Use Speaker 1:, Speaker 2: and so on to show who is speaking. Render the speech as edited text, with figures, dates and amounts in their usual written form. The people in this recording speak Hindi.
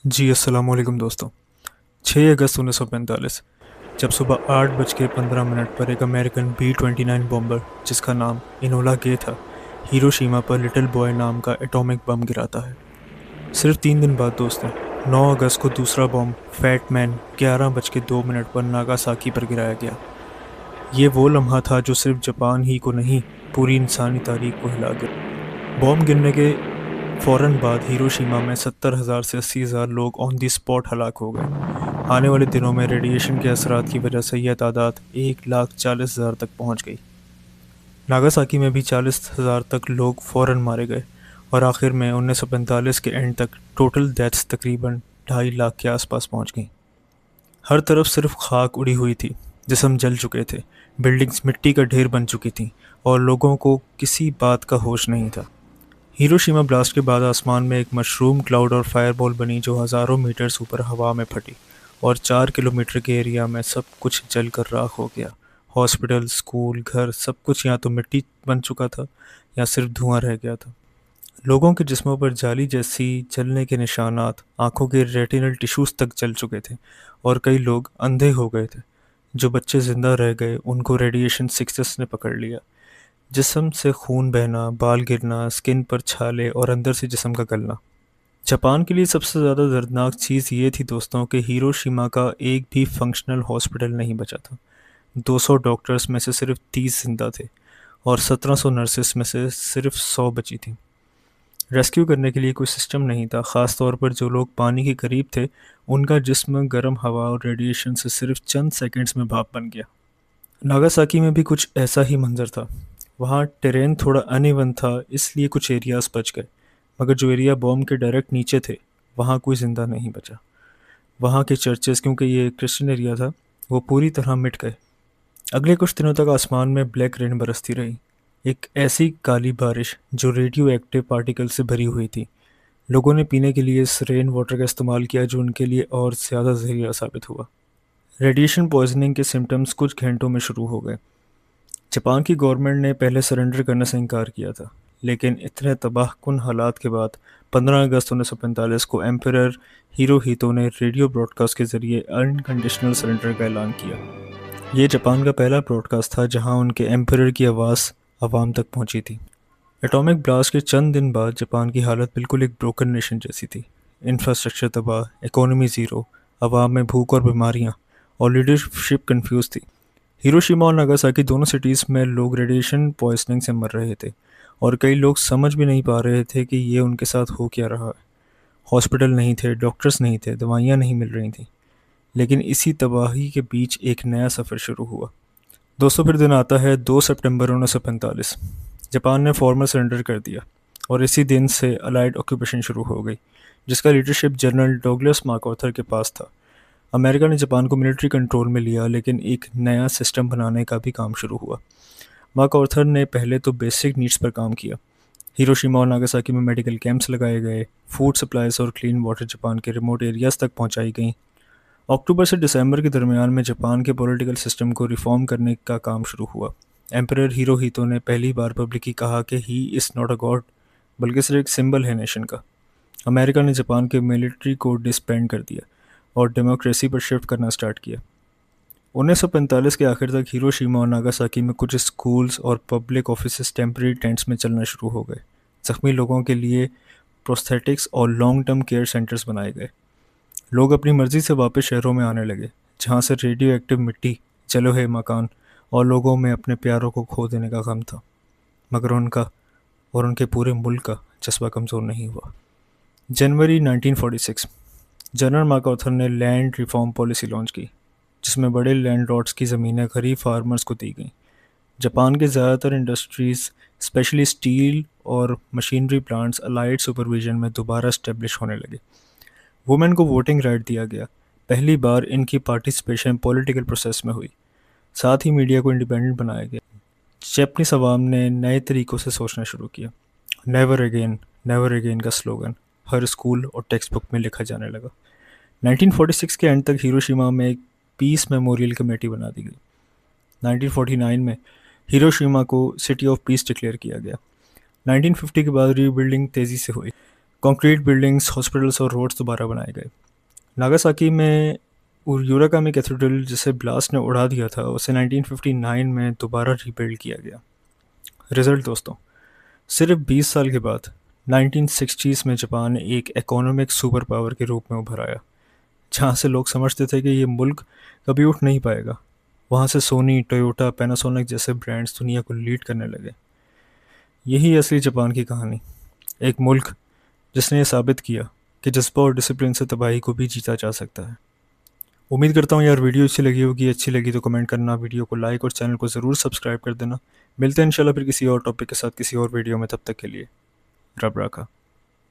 Speaker 1: जी अस्सलाम वालेकुम दोस्तों। 6 अगस्त 1945 जब सुबह 8:15 पर एक अमेरिकन B-29 बॉम्बर जिसका नाम इनोला गे था हिरोशिमा पर लिटिल बॉय नाम का एटॉमिक बम गिराता है। सिर्फ 3 दिन बाद दोस्तों, 9 अगस्त को दूसरा बॉम्ब फैट मैन 11:02 पर नागासाकी पर गिराया गया। ये वो लम्हा था जो सिर्फ जापान ही को नहीं, पूरी इंसानी तारीख को हिला गया। बॉम्ब गिरने के फौरन बाद हिरोशिमा में 70,000 से 80,000 लोग ऑन दी स्पॉट हलाक हो गए। आने वाले दिनों में रेडिएशन के असरात की वजह से यह तादाद 1,40,000 तक पहुंच गई। नागासाकी में भी 40,000 तक लोग फौरन मारे गए और आखिर में 1945 के एंड तक टोटल डेथ्स तकरीबन 2.5 लाख के आसपास पहुंच गईं। हर तरफ सिर्फ खाक उड़ी हुई थी, जिस्म जल चुके थे, बिल्डिंग्स मिट्टी का ढेर बन चुकी थीं और लोगों को किसी बात का होश नहीं था। हिरोशिमा ब्लास्ट के बाद आसमान में एक मशरूम क्लाउड और फायरबॉल बनी जो हज़ारों मीटर्स ऊपर हवा में फटी और 4 किलोमीटर के एरिया में सब कुछ जलकर राख हो गया। हॉस्पिटल, स्कूल, घर, सब कुछ या तो मिट्टी बन चुका था या सिर्फ धुआं रह गया था। लोगों के जिस्मों पर जाली जैसी जलने के निशानात, आंखों के रेटिनल टिश्यूज तक जल चुके थे और कई लोग अंधे हो गए थे। जो बच्चे जिंदा रह गए उनको रेडिएशन सिकनेस ने पकड़ लिया। जिस्म से खून बहना, बाल गिरना, स्किन पर छाले और अंदर से जिस्म का गलना। जापान के लिए सबसे ज़्यादा दर्दनाक चीज़ ये थी दोस्तों कि हिरोशिमा का एक भी फंक्शनल हॉस्पिटल नहीं बचा था। 200 डॉक्टर्स में से सिर्फ 30 जिंदा थे और 1700 नर्सेस में से सिर्फ 100 बची थीं। रेस्क्यू करने के लिए कोई सिस्टम नहीं था, ख़ास तौर पर जो लोग पानी के करीब थे। उनका जिस्म गर्म हवा और रेडिएशन से सिर्फ चंद सेकंड्स में भाप बन गया। नागासाकी में भी कुछ ऐसा ही मंजर था। वहाँ टेरेन थोड़ा अनइवन था, इसलिए कुछ एरियाज बच गए, मगर जो एरिया बॉम्ब के डायरेक्ट नीचे थे वहाँ कोई ज़िंदा नहीं बचा। वहाँ के चर्चेस, क्योंकि ये क्रिश्चियन एरिया था, वो पूरी तरह मिट गए। अगले कुछ दिनों तक आसमान में ब्लैक रेन बरसती रही, एक ऐसी काली बारिश जो रेडियो एक्टिव पार्टिकल से भरी हुई थी। लोगों ने पीने के लिए इस रेन वाटर का इस्तेमाल किया जो उनके लिए और ज़्यादा जहरीला साबित हुआ। रेडिएशन पॉइजनिंग के सिम्टम्स कुछ घंटों में शुरू हो गए। जापान की गवर्नमेंट ने पहले सरेंडर करने से इनकार किया था, लेकिन इतने तबाहकुन हालात के बाद 15 अगस्त 1945 को एम्परर हिरोहितो ने रेडियो ब्रॉडकास्ट के जरिए अनकंडीशनल सरेंडर का ऐलान किया। ये जापान का पहला ब्रॉडकास्ट था जहां उनके एम्परर की आवाज़ आवाम तक पहुंची थी। एटॉमिक ब्लास्ट के चंद दिन बाद जापान की हालत बिल्कुल एक ब्रोकन नेशन जैसी थी। इंफ्रास्ट्रक्चर तबाह, इकोनॉमी ज़ीरो, आवाम में भूख और बीमारियां और लीडरशिप कंफ्यूज थी। हिरोशिमा और नागासाकी दोनों सिटीज़ में लोग रेडिएशन पॉइजनिंग से मर रहे थे और कई लोग समझ भी नहीं पा रहे थे कि ये उनके साथ हो क्या रहा है। हॉस्पिटल नहीं थे, डॉक्टर्स नहीं थे, दवाइयाँ नहीं मिल रही थीं। लेकिन इसी तबाही के बीच एक नया सफ़र शुरू हुआ। दोस्तों, फिर दिन आता है 2 सितंबर 1945। जापान ने फॉर्मल सरेंडर कर दिया और इसी दिन से अलाइड ऑक्यूपेशन शुरू हो गई, जिसका लीडरशिप जनरल डॉगलस मैकआर्थर के पास था। अमेरिका ने जापान को मिलिट्री कंट्रोल में लिया, लेकिन एक नया सिस्टम बनाने का भी काम शुरू हुआ। मैकआर्थर ने पहले तो बेसिक नीड्स पर काम किया। हिरोशिमा और नागासाकी में मेडिकल कैंप्स लगाए गए, फूड सप्लाईज और क्लीन वाटर जापान के रिमोट एरियाज तक पहुंचाई गई। अक्टूबर से दिसंबर के दरमियान में जापान के पॉलिटिकल सिस्टम को रिफॉर्म करने का काम शुरू हुआ। एम्परर हिरोहितो ने पहली बार पब्लिकली कहा कि he is not a God, बल्कि सिर्फ एक सिंबल है नेशन का। अमेरिका ने जापान के मिलिट्री को डिसबैंड कर दिया और डेमोक्रेसी पर शिफ्ट करना स्टार्ट किया। 1945 के आखिर तक हिरोशिमा और नागासाकी में कुछ स्कूल्स और पब्लिक ऑफिसेज टेम्परेरी टेंट्स में चलना शुरू हो गए। जख्मी लोगों के लिए प्रोस्थेटिक्स और लॉन्ग टर्म केयर सेंटर्स बनाए गए। लोग अपनी मर्जी से वापस शहरों में आने लगे, जहाँ से रेडियो एक्टिव मिट्टी, जले हुए मकान और लोगों में अपने प्यारों को खो देने का गम था। मगर उनका और उनके पूरे मुल्क का जज्बा कमज़ोर नहीं हुआ। जनवरी 1946 जनरल मैकआर्थर ने लैंड रिफॉर्म पॉलिसी लॉन्च की, जिसमें बड़े लैंडलॉर्ड्स की ज़मीनें गरीब फार्मर्स को दी गईं। जापान के ज़्यादातर इंडस्ट्रीज़, स्पेशली स्टील और मशीनरी प्लांट्स, अलाइड सुपरविजन में दोबारा इस्टेब्लिश होने लगे। वुमेन को वोटिंग राइट दिया गया। पहली बार इनकी पार्टिसिपेशन पॉलिटिकल प्रोसेस में हुई। साथ ही मीडिया को इंडिपेंडेंट बनाया गया। जापानीज अवाम ने नए तरीक़ों से सोचना शुरू किया। नेवर अगेन का स्लोगन हर स्कूल और टेक्स्ट बुक में लिखा जाने लगा। 1946 के एंड तक हिरोशिमा में एक पीस मेमोरियल कमेटी बना दी गई। 1949 में हिरोशिमा को सिटी ऑफ पीस डिक्लेयर किया गया। 1950 के बाद रीबिल्डिंग तेज़ी से हुई। कंक्रीट बिल्डिंग्स, हॉस्पिटल्स और रोड्स दोबारा बनाए गए। नागासाकी में यूराकामी कैथेड्रल जिसे ब्लास्ट ने उड़ा दिया था उसे 1959 में दोबारा रीबिल्ड किया गया। रिजल्ट दोस्तों, सिर्फ 20 साल के बाद 1960s में जापान एक इकोनॉमिक सुपर पावर के रूप में उभर आया। जहाँ से लोग समझते थे कि ये मुल्क कभी उठ नहीं पाएगा, वहाँ से सोनी, टोयोटा, पैनासोनिक जैसे ब्रांड्स दुनिया को लीड करने लगे। यही असली जापान की कहानी, एक मुल्क जिसने ये साबित किया कि जज्बा और डिसिप्लिन से तबाही को भी जीता जा सकता है। उम्मीद करता हूँ यार वीडियो अच्छी लगी होगी। अच्छी लगी तो कमेंट करना, वीडियो को लाइक और चैनल को ज़रूर सब्सक्राइब कर देना। मिलते हैं इंशाल्लाह फिर किसी और टॉपिक के साथ किसी और वीडियो में। तब तक के लिए रब राखा।